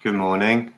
Good morning.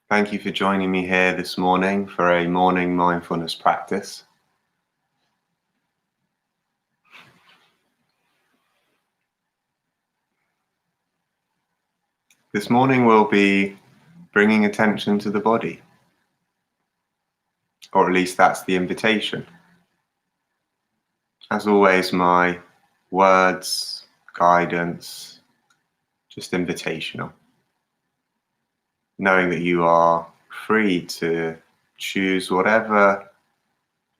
Thank you for joining me here this morning for a morning mindfulness practice. This morning we'll be bringing attention to the body, or at least that's the invitation. As always, my words, guidance, just invitational. Knowing that you are free to choose whatever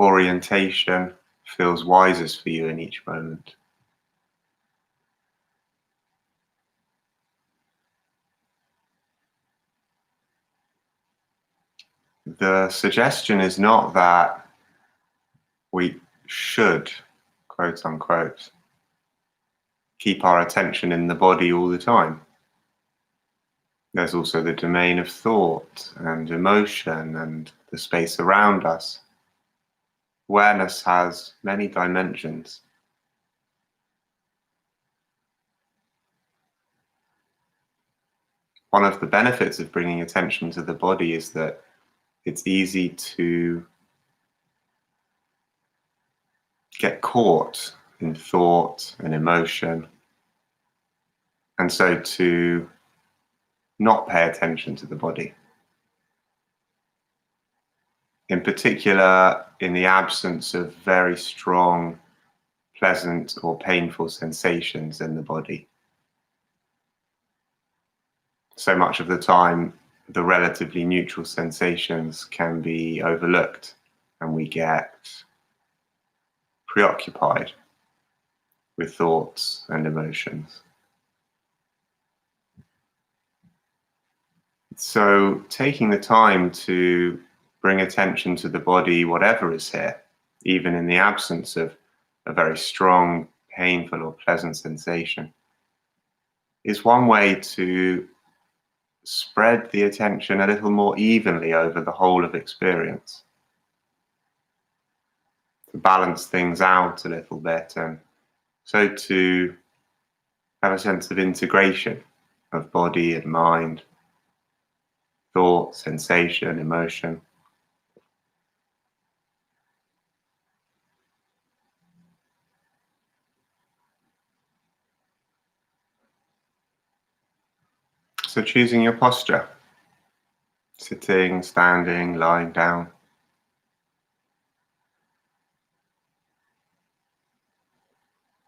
orientation feels wisest for you in each moment. The suggestion is not that we should, quote unquote, keep our attention in the body all the time. There's also the domain of thought and emotion and the space around us. Awareness has many dimensions. One of the benefits of bringing attention to the body is that it's easy to get caught in thought and emotion, and so to not pay attention to the body. In particular, in the absence of very strong, pleasant or painful sensations in the body. So much of the time, the relatively neutral sensations can be overlooked, and we get preoccupied with thoughts and emotions. So taking the time to bring attention to the body, whatever is here, even in the absence of a very strong, painful or pleasant sensation, is one way to spread the attention a little more evenly over the whole of experience, to balance things out a little bit, and so to have a sense of integration of body and mind, thought, sensation, emotion. So choosing your posture, sitting, standing, lying down.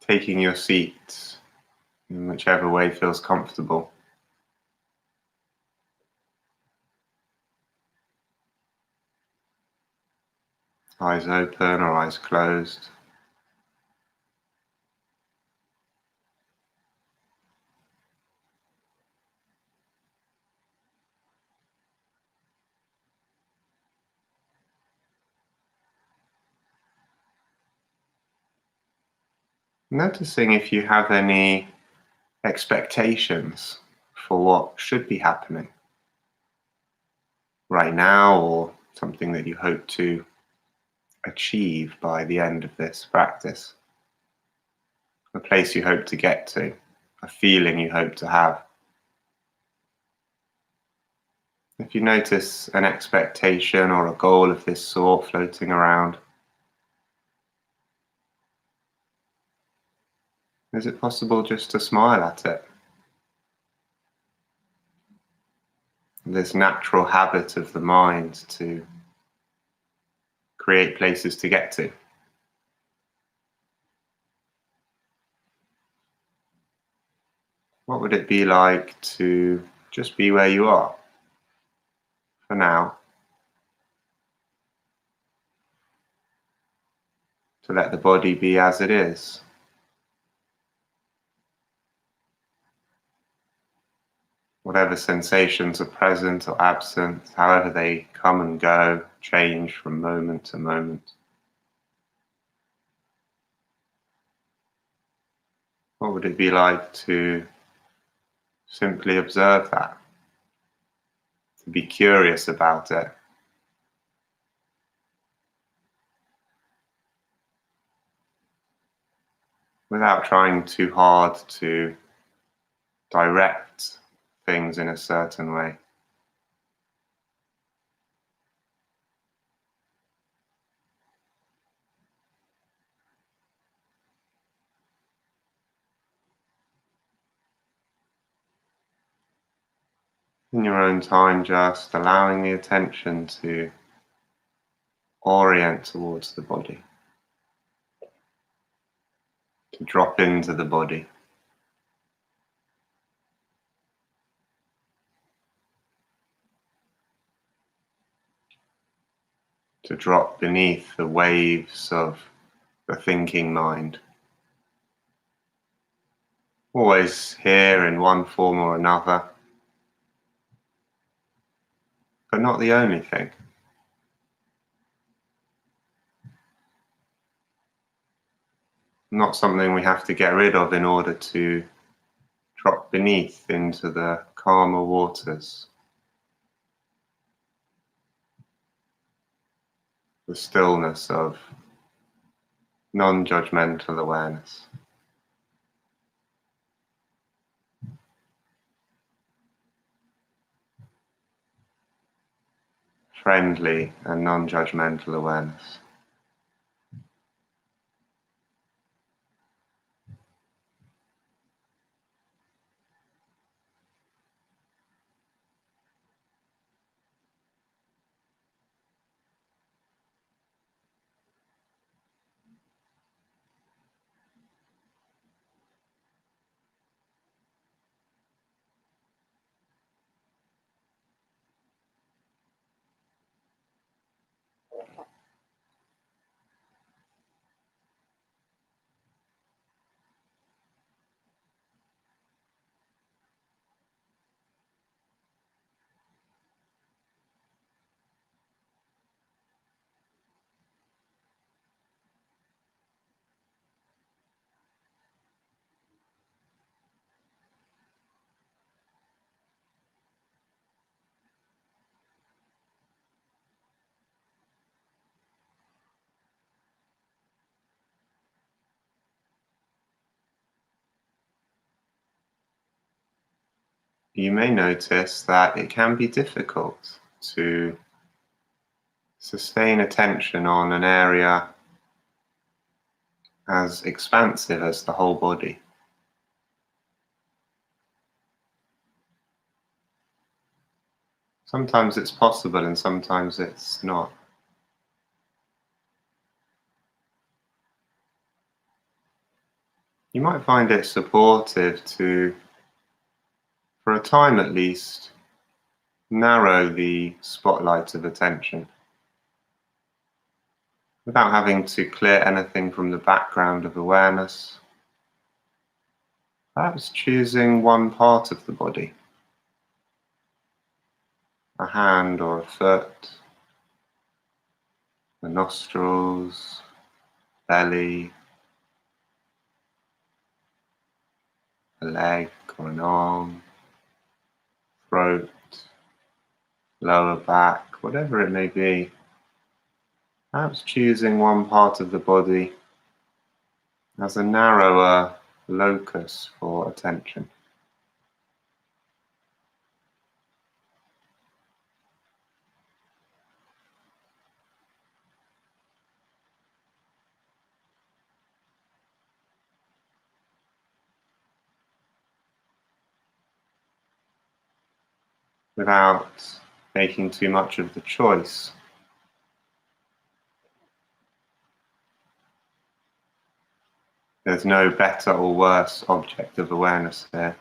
Taking your seat in whichever way feels comfortable. Eyes open or eyes closed. Noticing if you have any expectations for what should be happening right now, or something that you hope to achieve by the end of this practice. A place you hope to get to, a feeling you hope to have. If you notice an expectation or a goal of this sort floating around, is it possible just to smile at it? This natural habit of the mind to create places to get to. What would it be like to just be where you are for now? To let the body be as it is. Whatever sensations are present or absent, however they come and go, change from moment to moment. What would it be like to simply observe that? To be curious about it? Without trying too hard to direct things in a certain way. In your own time, just allowing the attention to orient towards the body, to drop into the body. To drop beneath the waves of the thinking mind. Always here in one form or another, but not the only thing. Not something we have to get rid of in order to drop beneath into the calmer waters, the stillness of non-judgmental awareness. Friendly and non-judgmental awareness. You may notice that it can be difficult to sustain attention on an area as expansive as the whole body. Sometimes it's possible and sometimes it's not. You might find it supportive to, for a time at least, narrow the spotlight of attention without having to clear anything from the background of awareness. Perhaps choosing one part of the body, a hand or a foot, the nostrils, belly, a leg or an arm, throat, lower back, whatever it may be. Perhaps choosing one part of the body as a narrower locus for attention. Without making too much of the choice. There's no better or worse object of awareness there.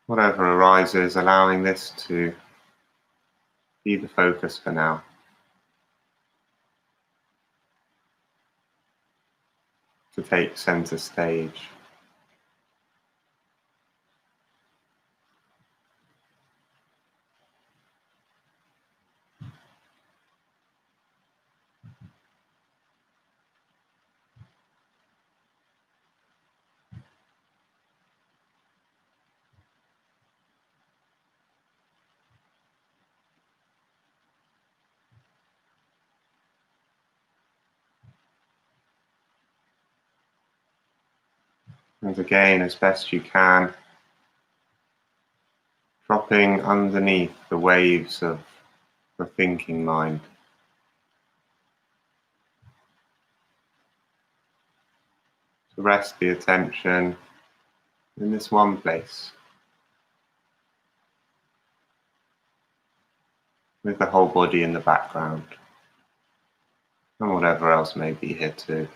Whatever arises, allowing this to be the focus for now. To take center stage. And again, as best you can, dropping underneath the waves of the thinking mind. To rest the attention in this one place, with the whole body in the background, and whatever else may be here too.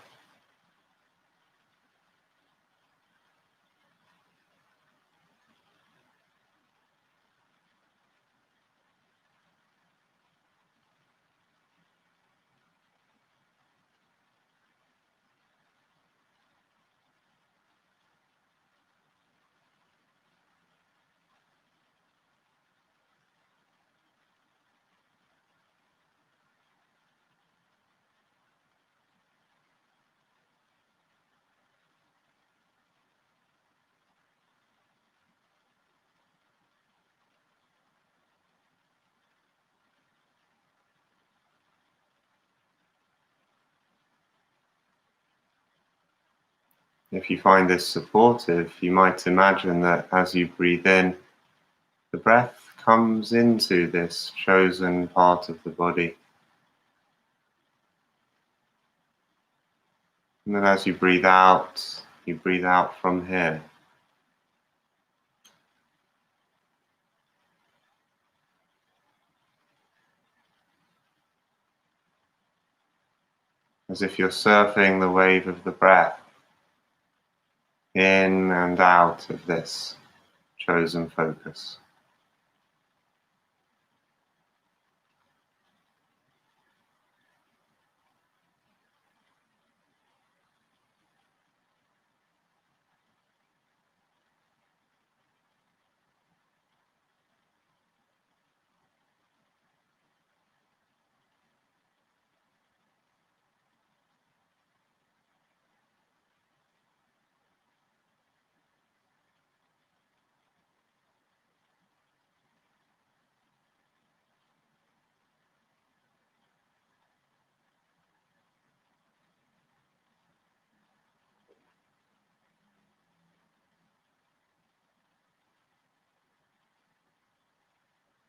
If you find this supportive, you might imagine that as you breathe in, the breath comes into this chosen part of the body. And then as you breathe out from here. As if you're surfing the wave of the breath in and out of this chosen focus.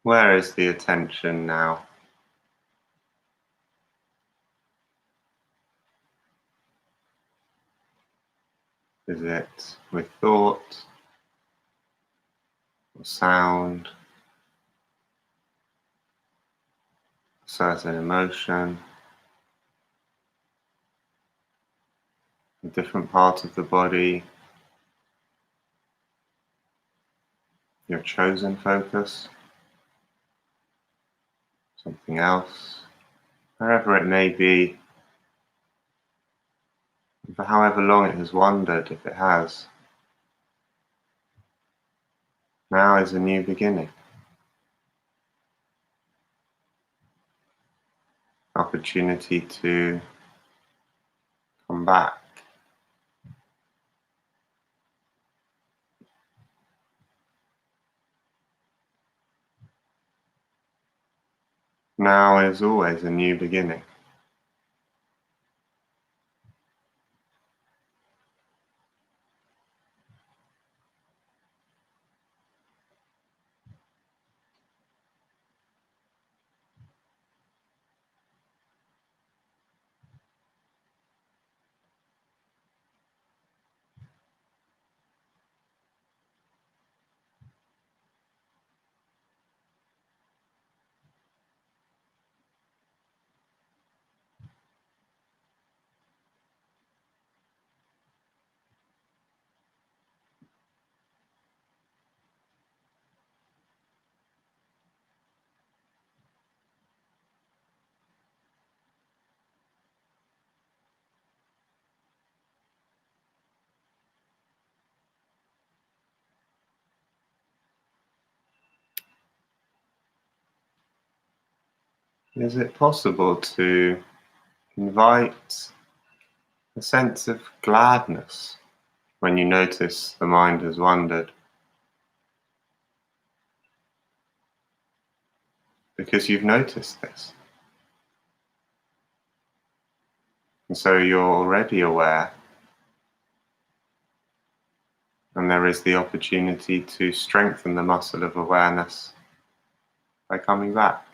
Where is the attention now? Is it with thought or sound, a certain emotion, a different part of the body, your chosen focus, something else, wherever it may be, and for however long it has wandered, if it has. Now is a new beginning. Opportunity to come back. Now is always a new beginning. Is it possible to invite a sense of gladness when you notice the mind has wandered? Because you've noticed this. And so you're already aware, And there is the opportunity to strengthen the muscle of awareness by coming back.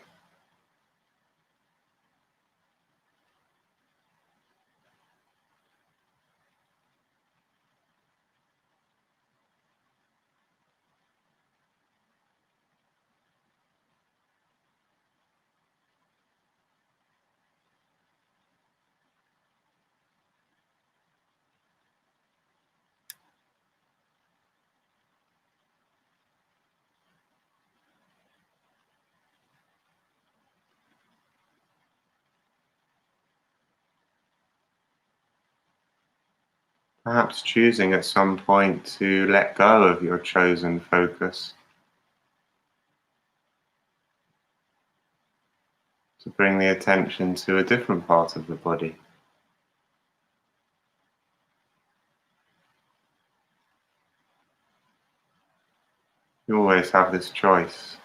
Perhaps choosing at some point to let go of your chosen focus, to bring the attention to a different part of the body. You always have this choice.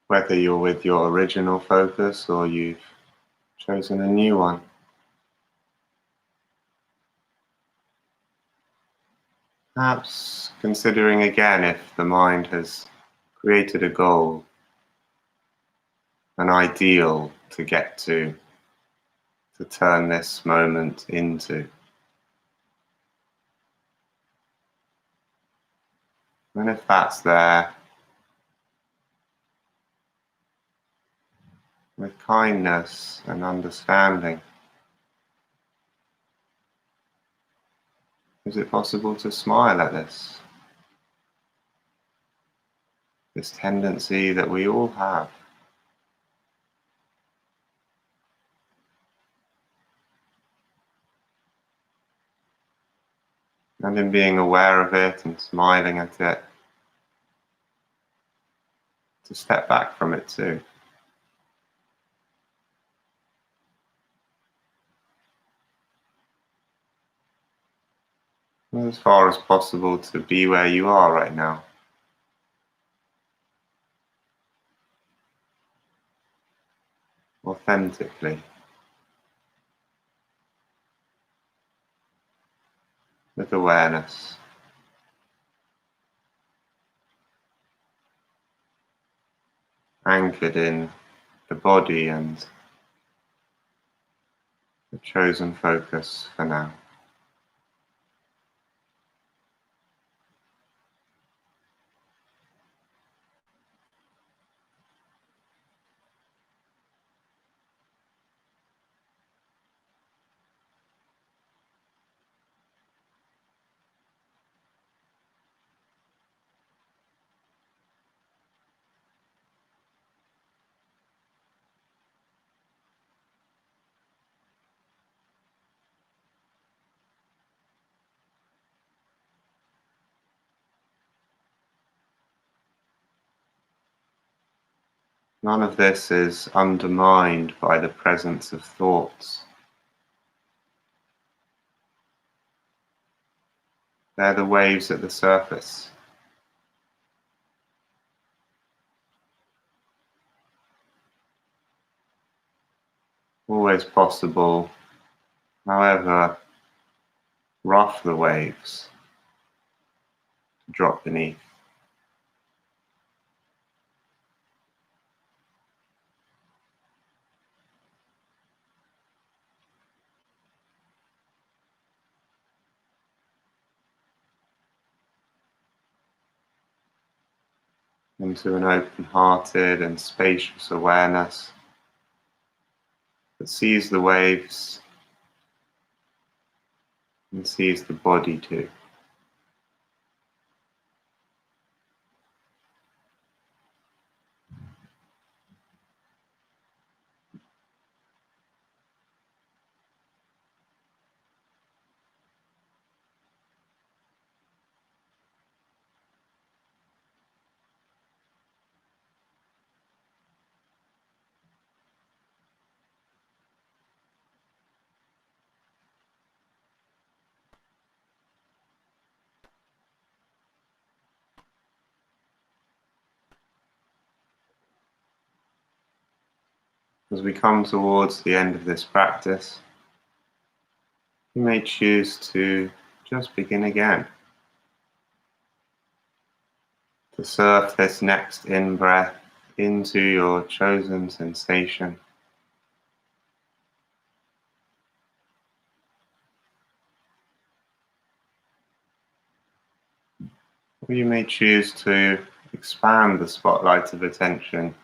Whether you're with your original focus or you've chosen a new one. Perhaps considering again if the mind has created a goal, an ideal to get to turn this moment into. And if that's there, with kindness and understanding, is it possible to smile at this tendency that we all have? And in being aware of it and smiling at it, to step back from it too. As far as possible to be where you are right now. Authentically, with awareness, anchored in the body and the chosen focus for now. None of this is undermined by the presence of thoughts. They're the waves at the surface. Always possible, however rough the waves, to drop beneath. into an open-hearted and spacious awareness that sees the waves and sees the body too. As we come towards the end of this practice, you may choose to just begin again, to surf this next in-breath into your chosen sensation. Or you may choose to expand the spotlight of attention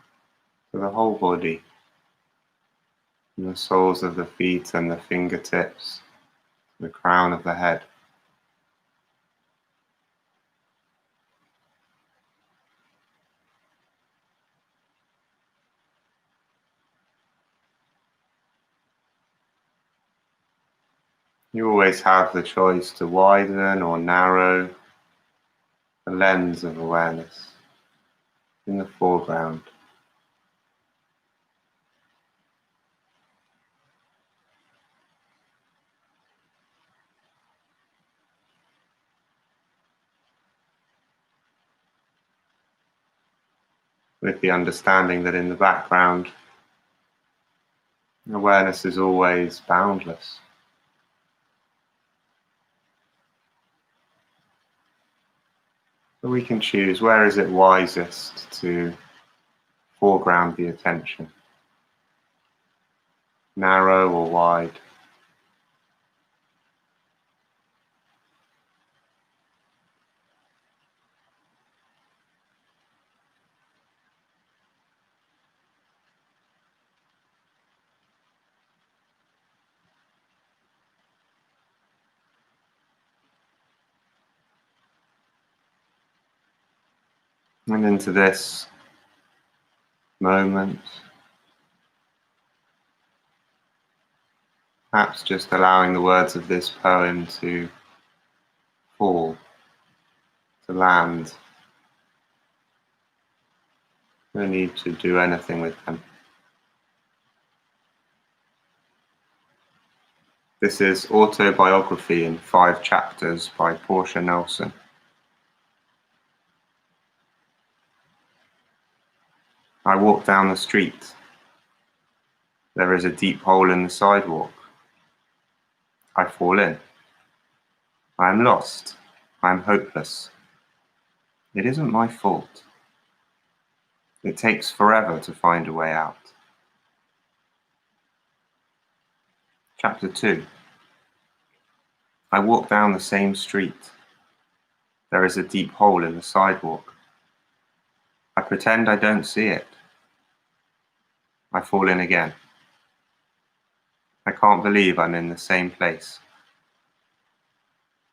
to the whole body, from the soles of the feet and the fingertips to the crown of the head. You always have the choice to widen or narrow the lens of awareness in the foreground. With the understanding that in the background, awareness is always boundless. But we can choose where is it wisest to foreground the attention, narrow or wide. And into this moment, perhaps just allowing the words of this poem to fall, to land. No need to do anything with them. This is Autobiography in 5 Chapters by Portia Nelson. I walk down the street. There is a deep hole in the sidewalk. I fall in. I am lost. I am hopeless. It isn't my fault. It takes forever to find a way out. Chapter 2. I walk down the same street. There is a deep hole in the sidewalk. I pretend I don't see it. I fall in again. I can't believe I'm in the same place.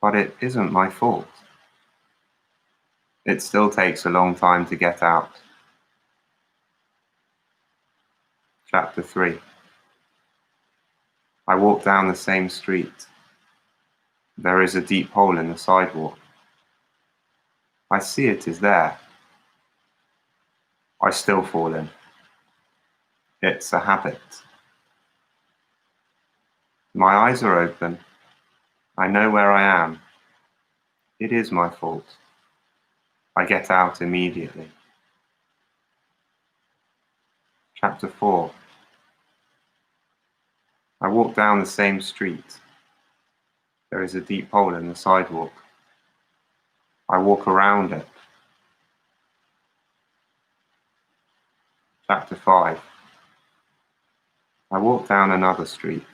But it isn't my fault. It still takes a long time to get out. Chapter 3. I walk down the same street. There is a deep hole in the sidewalk. I see it is there. I still fall in. It's a habit. My eyes are open. I know where I am. It is my fault. I get out immediately. Chapter 4. I walk down the same street. There is a deep hole in the sidewalk. I walk around it. Chapter 5. I walk down another street.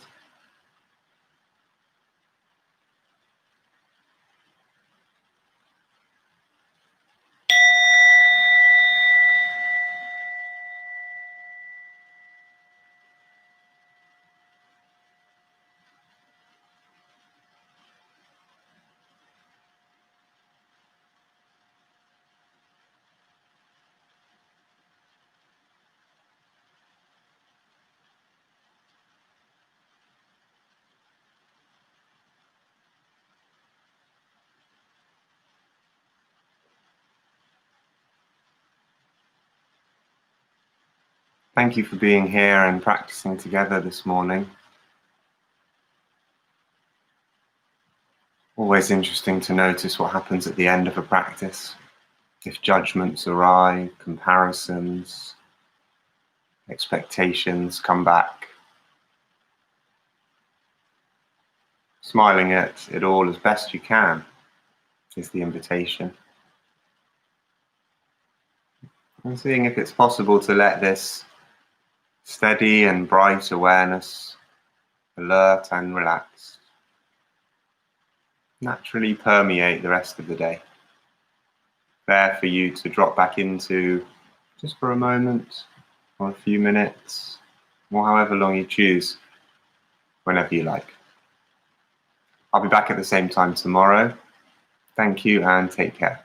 Thank you for being here and practicing together this morning. Always interesting to notice what happens at the end of a practice. If judgments arise, comparisons, expectations come back. Smiling at it all as best you can is the invitation. And seeing if it's possible to let this steady and bright awareness, alert and relaxed, naturally permeate the rest of the day. There for you to drop back into just for a moment or a few minutes or however long you choose, whenever you like. I'll be back at the same time tomorrow. Thank you and take care.